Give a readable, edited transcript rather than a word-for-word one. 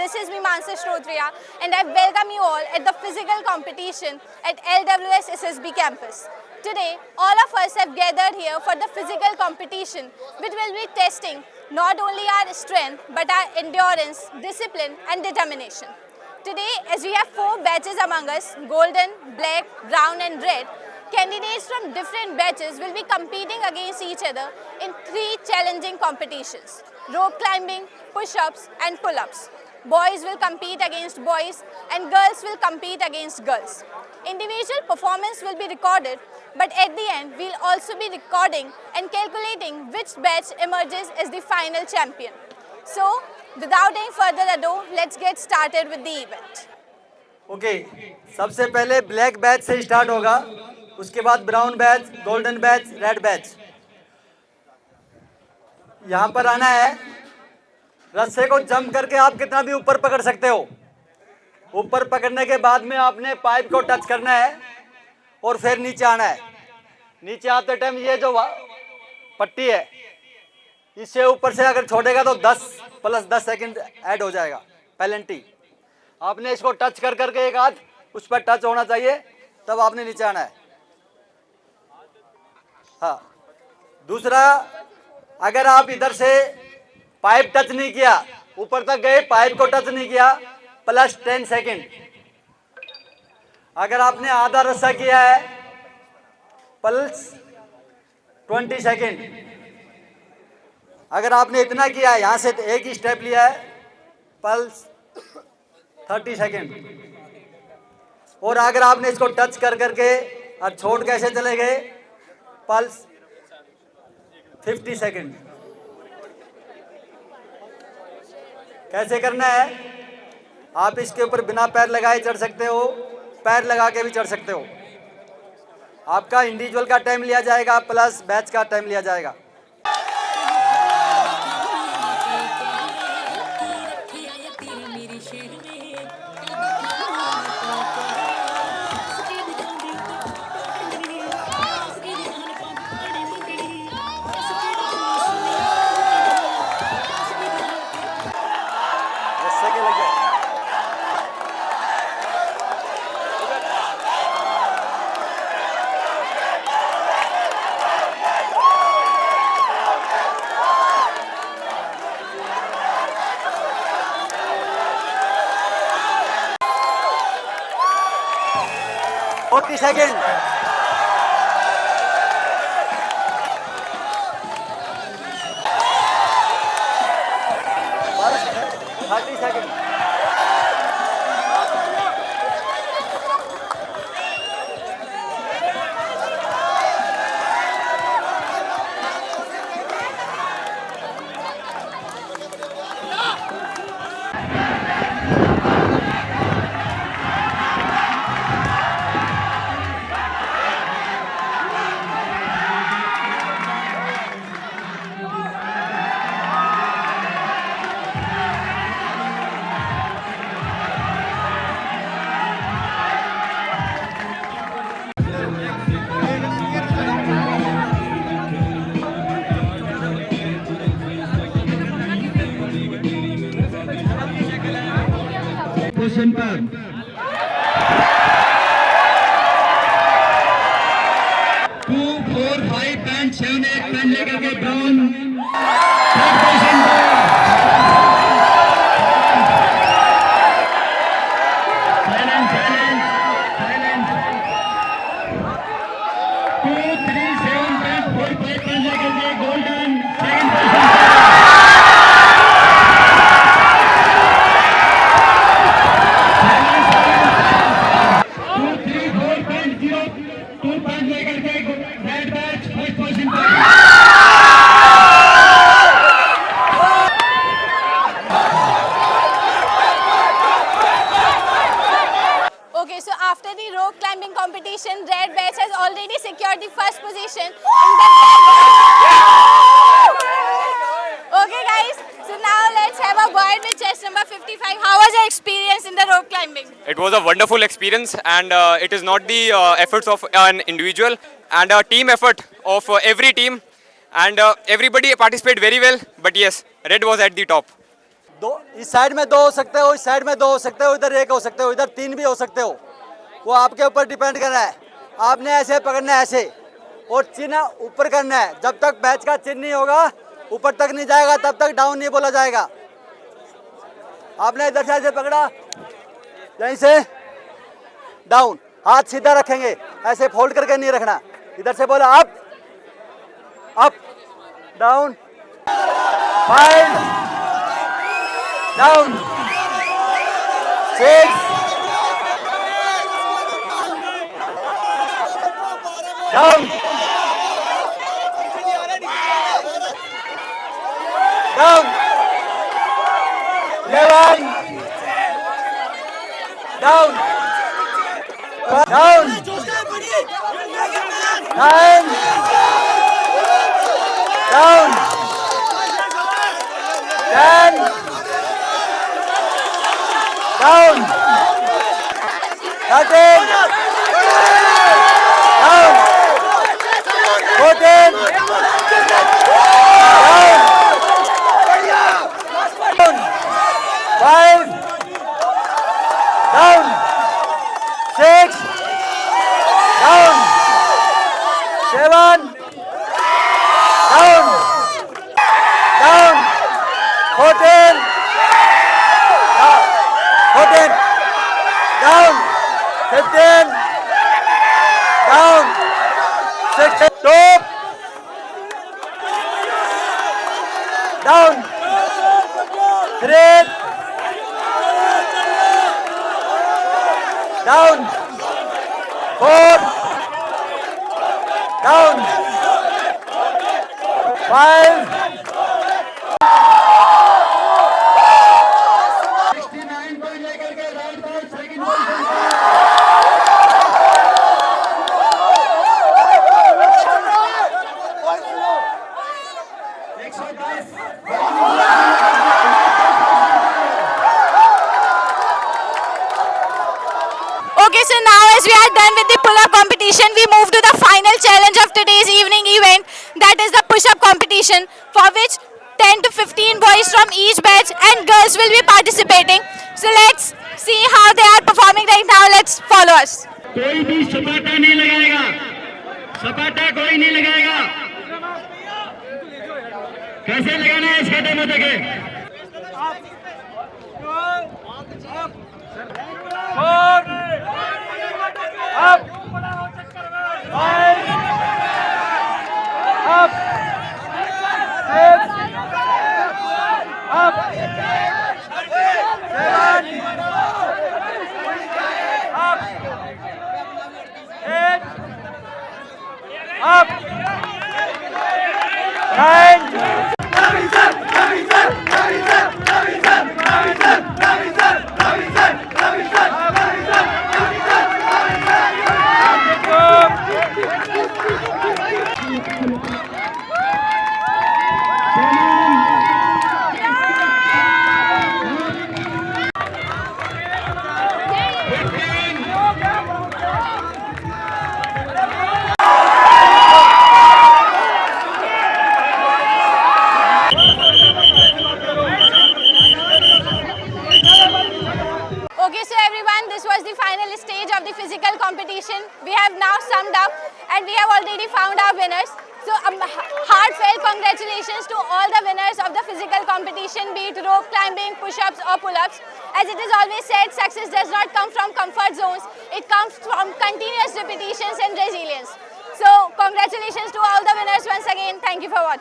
this is Mimamsa Shrotriya and I welcome you all at the physical competition at LWS SSB campus. Today, all of us have gathered here for the physical competition which will be testing not only our strength but our endurance, discipline and determination. Today, as we have 4 batches among us, golden, black, brown and red, candidates from different batches will be competing against each other in 3 challenging competitions: rope climbing, push-ups and pull-ups. Boys will compete against boys and girls will compete against girls. Individual performance will be recorded, but at the end we'll also be recording and calculating which batch emerges as the final champion. So, without any further ado, let's get started with the event. Okay सबसे पहले black batch से start होगा, उसके बाद brown batch, golden batch, red batch. यहाँ पर आना है. रस्से को जंप करके आप कितना भी ऊपर पकड़ सकते हो. ऊपर पकड़ने के बाद में आपने पाइप को टच करना है और फिर नीचे आना है. नीचे आते टाइम ये जो पट्टी है, इससे ऊपर से अगर छोड़ेगा तो 10 + 10 सेकंड ऐड हो जाएगा पेनल्टी. आपने इसको टच कर करके एक हाथ उस पर टच होना चाहिए, तब आपने नीचे आना है. हाँ, दूसरा, अगर आप इधर से पाइप टच नहीं किया, ऊपर तक गए, पाइप को टच नहीं किया, +10 सेकंड. अगर आपने आधा रस्सा किया है, +20 सेकंड. अगर आपने इतना किया है, यहाँ से एक ही स्टेप लिया है, +30 सेकंड. और अगर आपने इसको टच कर करके और छोड़ कैसे चले गए, +50 सेकंड. कैसे करना है? आप इसके ऊपर बिना पैर लगाए चढ़ सकते हो, पैर लगा के भी चढ़ सकते हो. आपका इंडिविजुअल का टाइम लिया जाएगा प्लस बैच का टाइम लिया जाएगा. सेकंड. बस 30 सेकंड. पोजीशन पर 2, 4, 5 एंड 7, 8 पेन लेकर के ब्राउन थर्ड पोजीशन पर. साइलेंस 2, 3, 7, 8, 4, 5 पेन लेकर के golden second position. Okay, so after the rope climbing competition, red batch has already secured the first position in the Okay guys, so now let's have a word with chest number 55. How was your experience in the rope climbing? It was a wonderful experience, and it is not the efforts of an individual and a team effort of every team, and everybody participated very well. But yes, red was at the top. दो, इस side में 2 हो सकते हो, इस side में 2 हो सकते हो, इधर 1 हो सकते हो, इधर 3 भी हो सकते हो, वो आपके ऊपर डिपेंड करना है। आपने ऐसे पकड़ना है, ऐसे, और चिन्ह ऊपर करना है। जब तक बैच का चिन्ह नहीं होगा, ऊपर तक नहीं जाएगा, तब तक डाउन नहीं बोला जाएगा। आपने इधर से ऐसे पकड़ा, यहीं से डाउन, हाथ सीधा रखेंगे, ऐसे फोल्ड करके नहीं रखना। इधर से बोला up up down, 5 down, 6 down, down, 11 down, down, 9 down, 10 down, 13 down, 14 down, 5 down, 6 down, 7 down, down, 14 down, 15 down, 16 stop down, 3 down, 4 down, 5 69 को लेकर के राइट बार सेकंड पोजीशन पे 110 Okay, so now as we are done with the pull-up competition, we move to the final challenge of today's evening event, that is the push-up competition, for which 10 to 15 boys from each batch and girls will be participating. So let's see how they are performing right now. Let's follow us. कोई भी सपाटा नहीं लगाएगा, सपाटा कोई नहीं लगाएगा। कैसे लगाना है इसका डेमो देखें। up, 9 Okay, so everyone, this was the final stage of the physical competition. We have now summed up and we have already found our winners. So heartfelt congratulations to all the winners of the physical competition, be it rope climbing, push-ups or pull-ups. As it is always said, success does not come from comfort zones. It comes from continuous repetitions and resilience. So congratulations to all the winners once again. Thank you for watching.